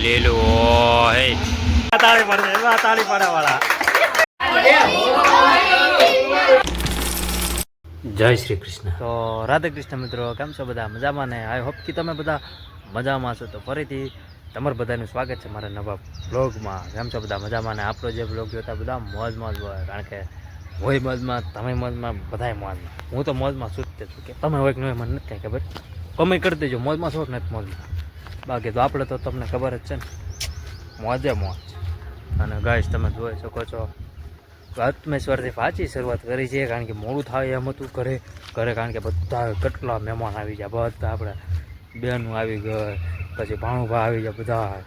લીલું ઓય તાળી પડે તાળી પડે વાળા જય શ્રી કૃષ્ણ. તો રાધે કૃષ્ણ મિત્રો, કેમ છો બધા? મજામાં ને? આઈ હોપ કે તમે બધા મજામાં છો. તો ફરીથી તમારું બધાનું સ્વાગત છે મારા નવા બ્લોગમાં. કેમ છો બધા? મજામાં ને? આપણો જે બ્લોગ જોતા બધા મોજમાં જ હોય, કારણ કે હોય મોજમાં, તમે મોજમાં, બધાય મોજમાં. હું તો મોજમાં છું જ છું. કે તમે હોય કે નહીં મને નથી કાંઈ ખબર, કમાઈ કરી દેજો. મોજમાં છો કે નથી મોજમાં? બાકી તો આપણે તો તમને ખબર જ છે ને, મોજે મોજ. અને ગાઈસ તમે જોઈ શકો છો આત્મેશ્વરથી પાછી શરૂઆત કરી છે, કારણ કે મોડું થાય એમ હતું ઘરે કારણ કે બધા કેટલા મહેમાન આવી ગયા. બધા આપણે બેનું આવી ગઈ, પછી ભાણુભા આવી ગયા બધા,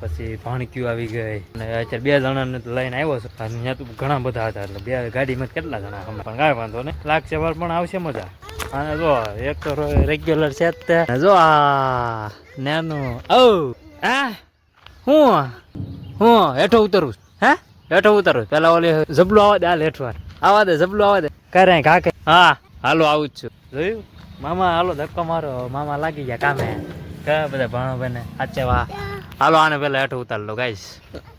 પછી ભાણકીઓ આવી ગઈ. અને અત્યારે 2 જણાને લઈને આવ્યો છું. ત્યાં તો ઘણા બધા હતા, એટલે 2 ગાડીમાં કેટલા જણા અમે પણ કાંઈ વાંધો નહીં, લાગશે વાર પણ આવશે મજા. અને જો એક તો રેગ્યુલર છે તે જો આ નાનું હા હું હેઠો ઉતરું હે હેઠો ઉતારો પેલા ઓલી જબલું આવા દે, હાલ હેઠવાર આવા દે, જબલું આવા દે કરે કાકે. હા હાલો આવું જ છું. જોયું મામા? હાલો ધક્કો મારો, મામા લાગી ગયા કામે. કયા બધા ભણો બને સાચે વાહ. હાલો આને પેલા હેઠો ઉતાર લો ગાઈસ.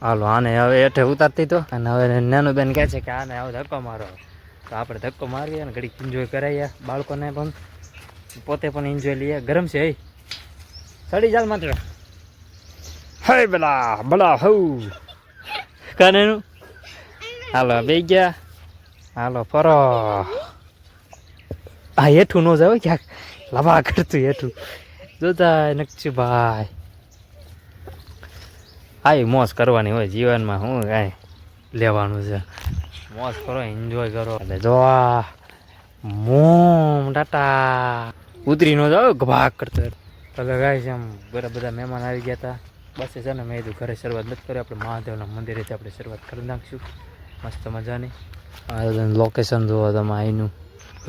હાલો આને હવે હેઠે ઉતારતી તો, અને હવે નાનું બેન કહે છે કે આને હવે ધક્કો મારો. તો આપણે ધક્કો મારીએ અને ઘડીક એન્જોય કરાવીએ, બાળકોને પણ પોતે પણ એન્જોય લઈએ. ગરમ છે એ સડી જાલ માત્ર હે બલા બલા હઉ કાનેનું. હાલો બે ગયા, હાલો ફરો. હા હેઠું ન જાવ ક્યાંક લવા કરતું હેઠું જોતા નકશુભાઈ. હા મોજ કરવાની હોય જીવનમાં, શું કાંઈ લેવાનું છે. મોજ કરો, એન્જોય કરો. એટલે જો મોમ ટાટા ઉતરી ન જાવ ગભાગ કરતો. એટલે ગાય છે આમ બધા મહેમાન આવી ગયા હતા. બસ છે ને મેં કીધું ઘરે શરૂઆત નથી કરી, આપણે મહાદેવના મંદિરેથી આપણે શરૂઆત કરી નાખીશું મસ્ત મજાની. લોકેશન જોવો તમે અહીંનું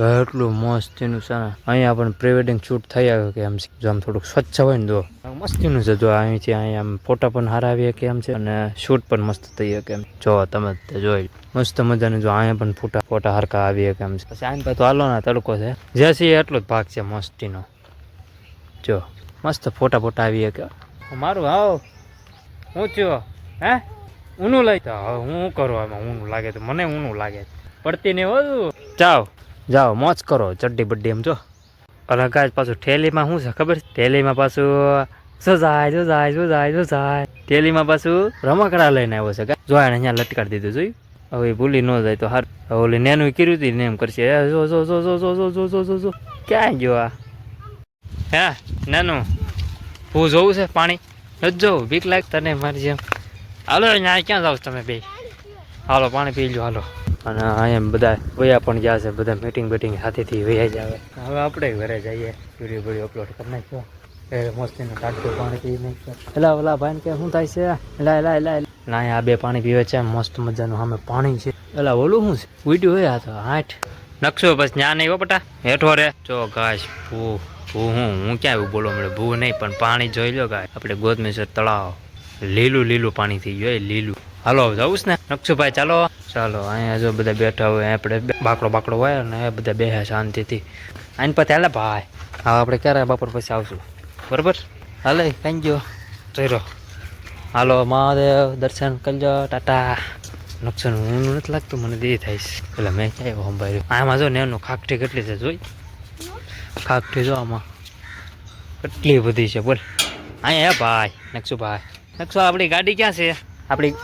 એટલું મસ્તીનું છે ને. અહીંયા પણ પ્રી વેડિંગ શૂટ થઈ આવ્યો કે એમ જો આમ થોડુંક સ્વચ્છ હોય ને જો મસ્તીનું છે. જો અહીંથી અહીંયા આમ ફોટા પણ સારા આવીએ કે એમ છે, અને શૂટ પણ મસ્ત થઈ કે એમ. જો તમે જોઈ મસ્ત મજાનું જો અહીંયા પણ ફોટા હરકા આવીએ કે એમ છે. પછી આઈને તો હાલો ના તડકો છે જે છે એટલો જ ભાગ છે મસ્તીનો. જો મસ્ત ફોટા આવીએ કે મારું હાવ હું થયો હે ઊનું લઈ હવે હું કરવા એમાં ઊનું લાગે તો મને ઊનું લાગે પડતી નહીં હોતું. જાઓ મોજ કરો ચડ્ડી બડ્ડી એમ. જો અને કાંઈ પાછું ઠેલીમાં શું છે ખબર? ઠેલીમાં પાછું જાય ઠેલીમાં પાછું રમકડા લઈને આવ્યો છે. જો એને અહીંયા લટકાડી દીધું જોયું. હવે ભૂલી ન જાય તો હાર. ઓલી નેનું કર્યું હતું ને એમ કરશે. જો ક્યાં ગયો આ હે નાનું? હું જોવું છે પાણી નથી જોવું, બીક લાગ તને મારી જેમ. હાલો અહીંયા ક્યાં જાવ તમે બે? હાલો પાણી પી લો હાલો. અને અહીંયા બધા વયા પણ ગયા છે, બધા મીટિંગ સાથેથી વયા જ આવે. હવે આપણે ઘરે જઈએ, વિડીયો અપલોડ કરી નાખ્યો. એ મસ્તીનું ટાટકું પાણી પી નાખ્યો. એલા ઓલા ભાઈને કે શું થાય છે? એલા ના આ 2 પાણી પીવે છે મસ્ત મજાનું. સામે પાણી છે. એલા ઓલું શું છે? વિડીયો હોય તો 8 નકશો બસ ત્યાં નહીં હો બટા હેઠો રે. જો ઘાસ ભૂ હું ક્યાં એવું બોલવા મળે? ભૂ નહીં પણ પાણી જોઈ લો ગાય. આપણે ગોદમેશ્વર તળાવ લીલું પાણી થઈ ગયું લીલું. હાલો જવું ને નકશુભાઈ? ચાલો અહીંયા જો બધા બેઠા હોય, આપણે બાકડો હોય ને બધા બેહ્યા શાંતિથી. આને પછી હાલે ભાઈ. હા આપણે ક્યારે બપોર પછી આવશું બરાબર? હાલે કઈ ગયો ચહેરો. હાલો મહાદેવ દર્શન કરજો ટાટા. નકશન હું નથી લાગતું મને દે થાય છે. એટલે મેં ક્યાં સંભાળ્યું. આમાં જો નેનું ખાકઠી કેટલી છે જોઈ. ખાકઠી જો આમાં કેટલી બધી છે બોલ. અહીંયા હે ભાઈ નકશુ આપણી ગાડી ક્યાં છે આપણી?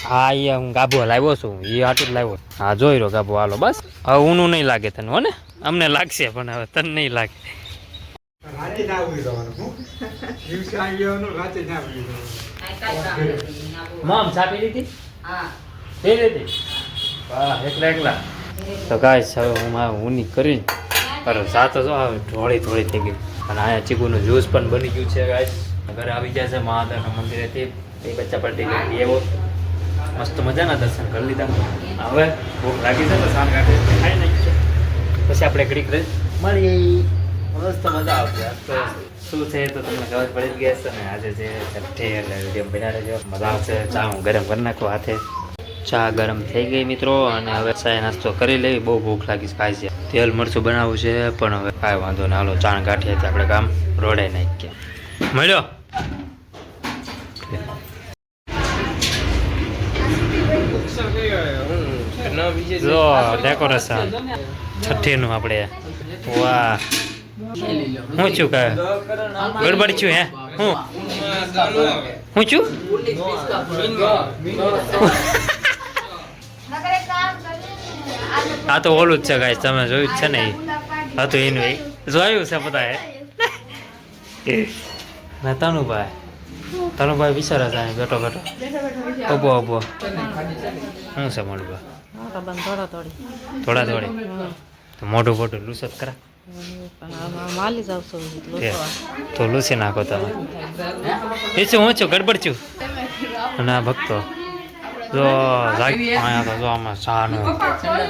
હા એ હું ગાભો લાવ્યો છું, એ આટલું જ લાવ્યો. હા જોઈ રહ્યો ગાભો. હાલો બસ હવે ઊનું નહીં લાગે તને હો ને? અમને લાગશે પણ હવે તને નહીં લાગે. મમ છાપી લીધી? એકલા તો ગાઈસ હવે હું ઊની કરીને સાતો જો હવે થોડી થઈ ગઈ. અને અહીંયા ચીકુનું જ્યુસ પણ બની ગયું છે ગાઈસ. ઘરે આવી ગયા છે મહાદેવના મંદિરેથી. એ બચ્ચા પડતી ગઈ એવો મસ્ત મજાના દર્શન કરી લીધા. હવે ભૂખ લાગી છે તો સામ કાઢે ખાઈ નાખીએ, પછી આપણે ઘડીક મળી મસ્ત મજા આવશે. તો શું છે તો તમને ખબર પડી જ ગયા છે ને. આજે છે છઠ્ઠી એટલે વિડીયો બના રહેજો, મજા આવશે. ચા હું ગરમ કરી નાખું હાથે. ચા ગરમ થઈ ગઈ મિત્રો, અને હવે ચાય નાસ્તો કરી લેવી. બહુ ભૂખ લાગી છે, ખાઈ છે. તેલ મરચું બનાવવું છે પણ હવે કાંઈ વાંધો ને. હાલો ચાણ ગાંઠીએ આપણે કામ રોડાઈ નાખીએ. મળ્યો જો ડેકોરેશન છઠ્ઠીનું આપણે વાહ હું છું કે ગડબડ છું હે હું છું આ તો ઓલું જ છે ગાઈસ તમે જોયું જ છે ને હતું એનું જોયું છે બધા ને તનુભાઈ વિચારે છે બેઠો ઉભો શું છે મોડું થોડા તો મોઢું લૂસત કરા તો લૂસી નાખો તમે એ શું હું છું ગડબડ છું અને આ ભક્તો જો અહીંયા તો જો આમાં શાનો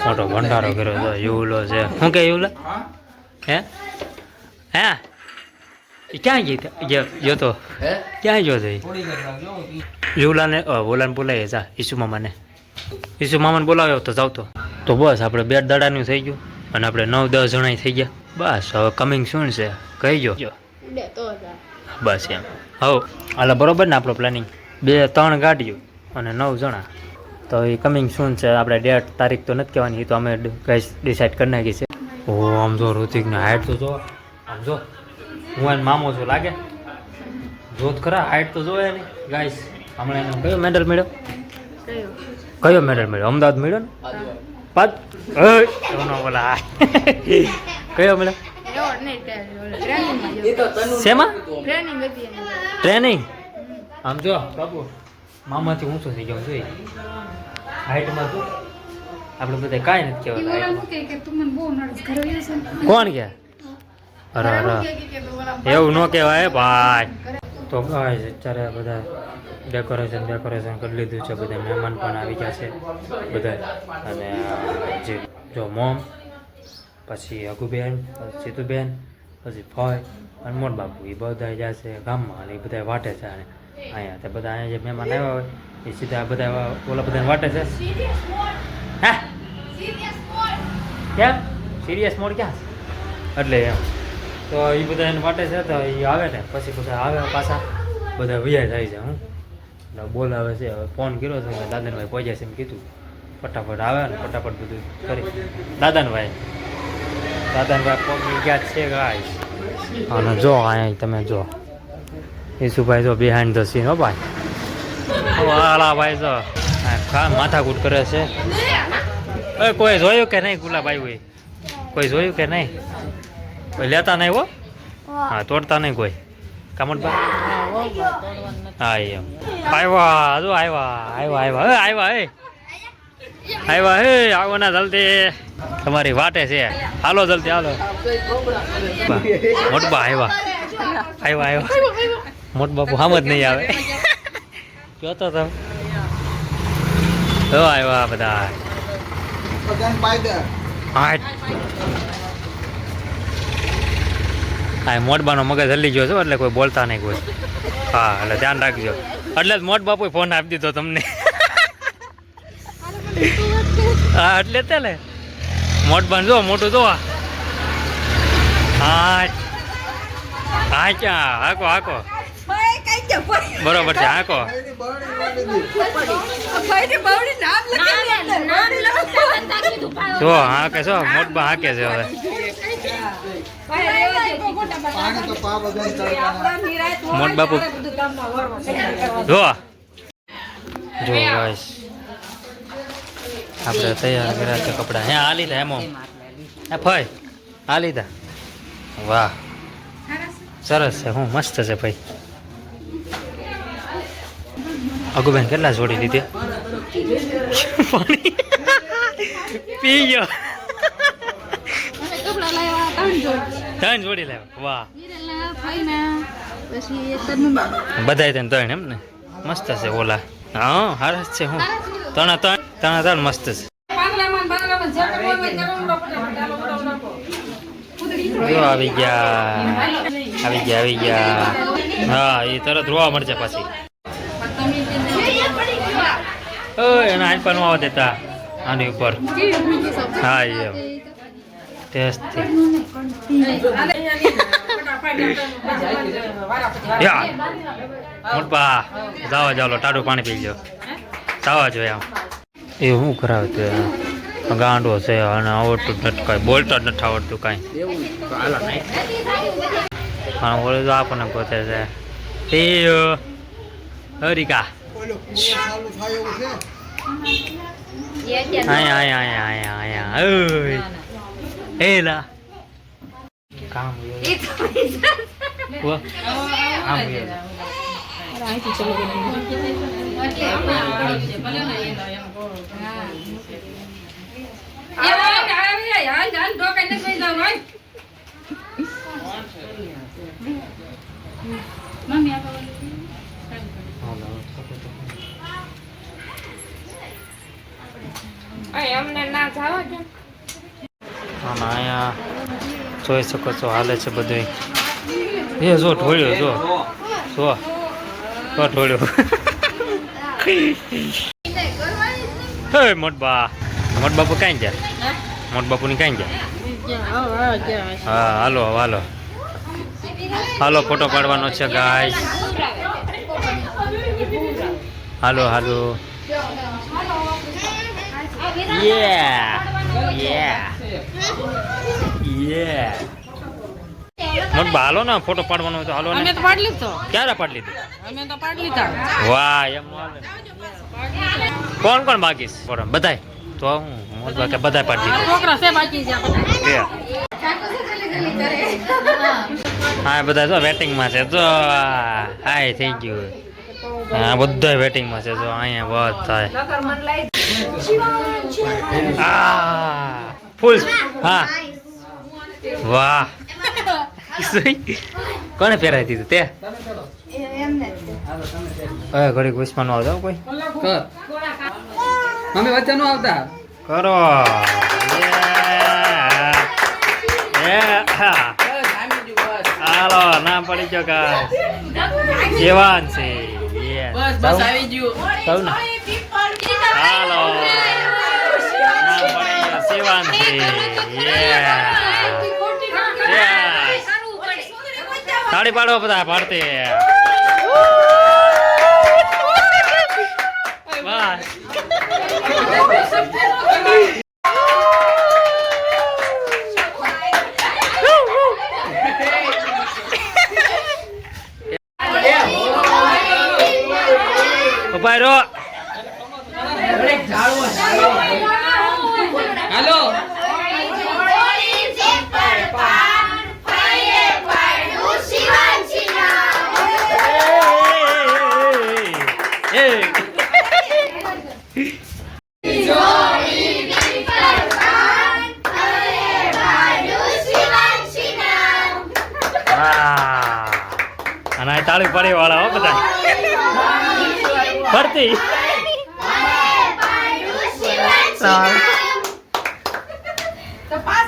મોટો ભંડારો કર્યો છે યુવલો છે શું કે યુવલા હે ક્યાં ગયો તો ક્યાં ગયો તો યુવલાને બોલાને બોલાવીએ જા ઈસુ મામાને બોલાવ્યો તો જાવ તો બસ આપણે 2 દાડાનું થઈ ગયું અને આપણે 9-10 જણા થઈ ગયા બસ હવે કમિંગ સૂન છે કહી ગયો બસ એમ હવે હાલ બરોબર ને આપણો પ્લાનિંગ 2-3 ગાડીઓ અને 9 જણા તો એ કમિંગ સૂન છે આપણે ડેટ તારીખ તો નથી કહેવાની એ તો અમે ગાઈસ ડિસાઈડ કરી નાખી છે ઓ આમ જો ઋતિકને હાઈટ તો જો આમ જો હું એને મામો છું લાગે જોત ખરા હાઈટ તો જોવે ને ગાઈસ હમણાં એનો કયો મેડલ મળ્યો અમદાવાદ મળ્યો ને પાદ બોલા કયો મળ્યો શેમાં ટ્રેનિંગ આમ જો બાબુ મામાથી ઊંચો થઈ ગયો જોઈ હાઈટમાં તું આપણે બધા કાંઈ નથી કહેવાય કોણ કે અરે એવું ન કહેવાય ભાઈ તો ગાઈસ અત્યારે બધા ડેકોરેશન કરી લીધું છે બધા મહેમાન પણ આવી ગયા છે બધા અને જે જો મોમ પછી અગુબેન સીતુબેન પછી ફોય અને મોટ બાપુ એ બધા જાય છે ગામમાં અને એ બધા વાટે છે અને અહીંયા તે બધા અહીંયા જે મહેમાન આવ્યા હોય એ સીધા બધા ઓલા બધાને વાટે છે હા કેમ સિરિયસ મોડ ક્યાં એટલે એમ તો એ બધા એને વાટે છે તો એ આવે ને પછી બધા આવે પાછા બધા વિયા જાય છે હું બોલાવે છે હવે ફોન કર્યો છે દાદાનભાઈ પહોંચ્યા છે એમ કીધું ફટાફટ આવે ને ફટાફટ બધું કરી દાદાનભાઈ પહોંચી ગયા છે ગાઈસ અને જો અહીંયા તમે જો ઈસુભાઈ જો બિહાઇન્ડ ધ સીન હો ભાઈ વાલા ભાઈ જો માથાકૂટ કરે છે કોઈ જોયું કે નહીં ગુલાબાઈ હોય કોઈ જોયું કે નહીં કોઈ લેતા નહીં હો હા તોડતા નહીં કોઈ કામતભાઈ હા એમ આવ્યા હે આવો ના જલ્દી તમારી વાટે છે હાલો જલ્દી હાલો મોટબા આવ્યા મોટ બાપુ હામ જ નહીં આવે કયો તો તમે આવ્યા બધા હા મોટબાનો મગજ હલી ગયો છો એટલે કોઈ બોલતા નહીં કોઈ હા એટલે ધ્યાન રાખજો એટલે જ મોટ બાપુ ફોન આપી દીધો તમને હા એટલે તે લે મોટબાન જો મોટું જો હા ક્યાં હાકો બરોબર છે હાકો જો હાકે છો મોટબા હાકે છે હવે મોટ બાપુ જો ગાઈસ આપણે તૈયાર કર્યા છે કપડા હે આ લીધા એમ હે ભાઈ આ લીધા વાહ સરસ છે હું મસ્ત છે ભાઈ અગુબેન કેટલા જોડી લીધી પી ગયો 3 જોડી લાવ્યા વાહ બધા ત્રણ એમ ને મસ્ત છે ઓલા હા હારસ છે હું ત્રણ મસ્ત છે આવી ગયા હા એ તરત રોવા મળશે પાછી એના હાથ પણ આવવા દેતા આની ઉપર હા એમ મોટપા જાવા ચાલો ટાઢું પાણી પી ગયો જાવા જોઈએ આમ એ શું કરાવે ગાંડો છે અને આવડતું જ નથી કાંઈ, બોલતા જ નથી આવડતું કાંઈ. હા બોલે તો આપણને પોતે છે હરિકા એલા કામ અહીંયા જોઈ શકો છો હાલે છે બધું. એ જો ઢોળ્યો જો જો ઢોળ્યો. હે મોટબા મોટબાપુ કાંઈ ગયા? મોટબાપુની કાંઈ ગયા? હા હાલો હાલો હાલો ફોટો પાડવાનો છે ગાઈસ. હાલો હાલો યે યે યે મોટબા હાલો ને ફોટો પાડવાનો હોય તો હાલો ને. અમે તો પાડી લીધો. ક્યારે પાડી લીધો? અમે તો પાડી લીધા. વાહ એમ કોણ કોણ બાકી છે? બધાય તો હું મોટબા કે બધાય પાડી લીધો. છોકરા છે બાકી છે. હા બધા જો વેટિંગમાં છે. જો હાય થઈ ગયું. હા બધા વેટિંગમાં છે. જો અહીંયા વાત થાય. ફૂલ હા વાહ. કોને પહેરાવી દીધું તે? ઘડી ગુસ્સાનો આવતો કોઈ મમ્મી વચ્ચે નો આવતા કરો. હાલો નામ પડી ગયો કા જેવાન છે. બસ બસ આવી ગયું. હાલો નામ પડી ગયો સેવાન છે. તાળી પાડો બધા પાડતે. બસ ઉભા રહો. હાલો અને તાળી પાડી વાળા હો બધા ફરતી.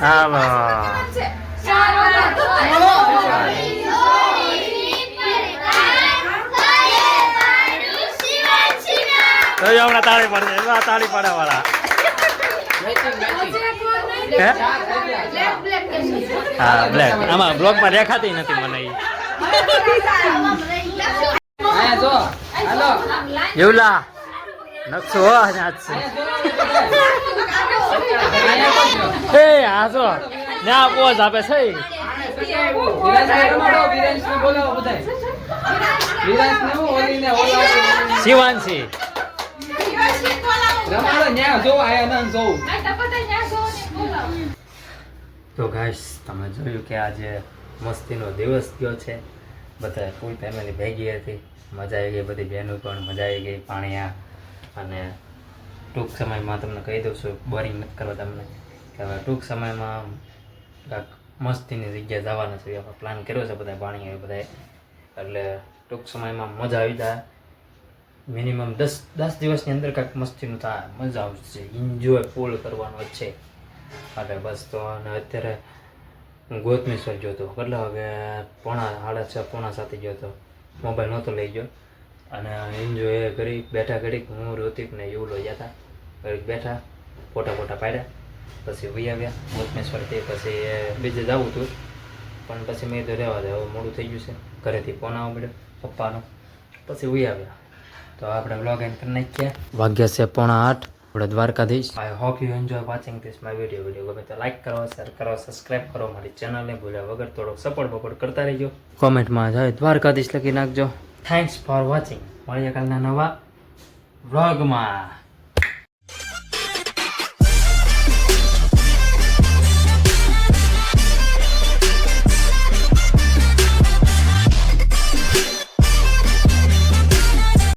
હાલો તો હમણાં તાળી પડશે. તાળી પાડે વાળા હા બ્લેક. આમાં બ્લોગમાં દેખાતી નથી મને. આયા જો હાલો એવલા નકશો હો હે આ જો ના પોઝ આપે છે. વિરાજને રમાડો વિરાજને બોલાવો બધાય વિરાજને ઓલીને ઓલાવો શિવાંશી રમાડો ન્યા જો આયા ન જો. તો ગાઈસ તમે જોયું કે આજે મસ્તીનો દિવસ ગયો છે. બધા ફૂલ ફેમિલી ભેગી હતી. મજા આવી ગઈ. બધી બહેનો પણ મજા આવી ગઈ. પાણીયા અને ટૂંક સમયમાં તમને કહી દઉં છું બોરિંગ નથી કરવા તમને કે હવે ટૂંક સમયમાં કાંઈક મસ્તીની જગ્યાએ જવાના છે. આપણે પ્લાન કર્યો છે બધા પાણીયા બધાએ. એટલે ટૂંક સમયમાં મજા આવી જાય. મિનિમમ 10 દિવસની અંદર કાંઈક મસ્તીનું થાય. મજા આવશે. એન્જોય ફૂલ કરવાનો જ છે. એટલે બસ તો અને અત્યારે હું ગોતમેશ્વર ગયો હતો. કેટલા વાગે? 6:30 6:30 ગયો હતો. મોબાઈલ નહોતો લઈ ગયો અને એન્જોય કરી બેઠા. ઘડીક હું ઋતિક ને એવું લઈ જતા. ઘડીક બેઠા ફોટા પાડ્યા. પછી વહી આવ્યા ગોતમેશ્વરથી. પછી બીજે જવું હતું પણ પછી મેં તો રહેવા દે. હવે મોડું થઈ ગયું છે. ઘરેથી ફોન આવવા મળ્યો પપ્પાનો. પછી વહી આવ્યા. તો આપણે વ્લોગ એન્ડ કરી નાખીએ. વાગ્યા છે 7:30. આપણે Dwarkadhish. I hope you enjoy watching this my video ગમે તો લાઈક કરો, શેર કરો, સબસ્ક્રાઇબ કરો, મારી ચેનલને ભૂલ્યા વગર થોડોક સપોર્ટ કરતા રહેજો. કોમેન્ટમાં જાય દ્વારકાધીશ લખી નાખજો. Thanks for watching. મળીએ કાલના નવા વ્લોગમાં.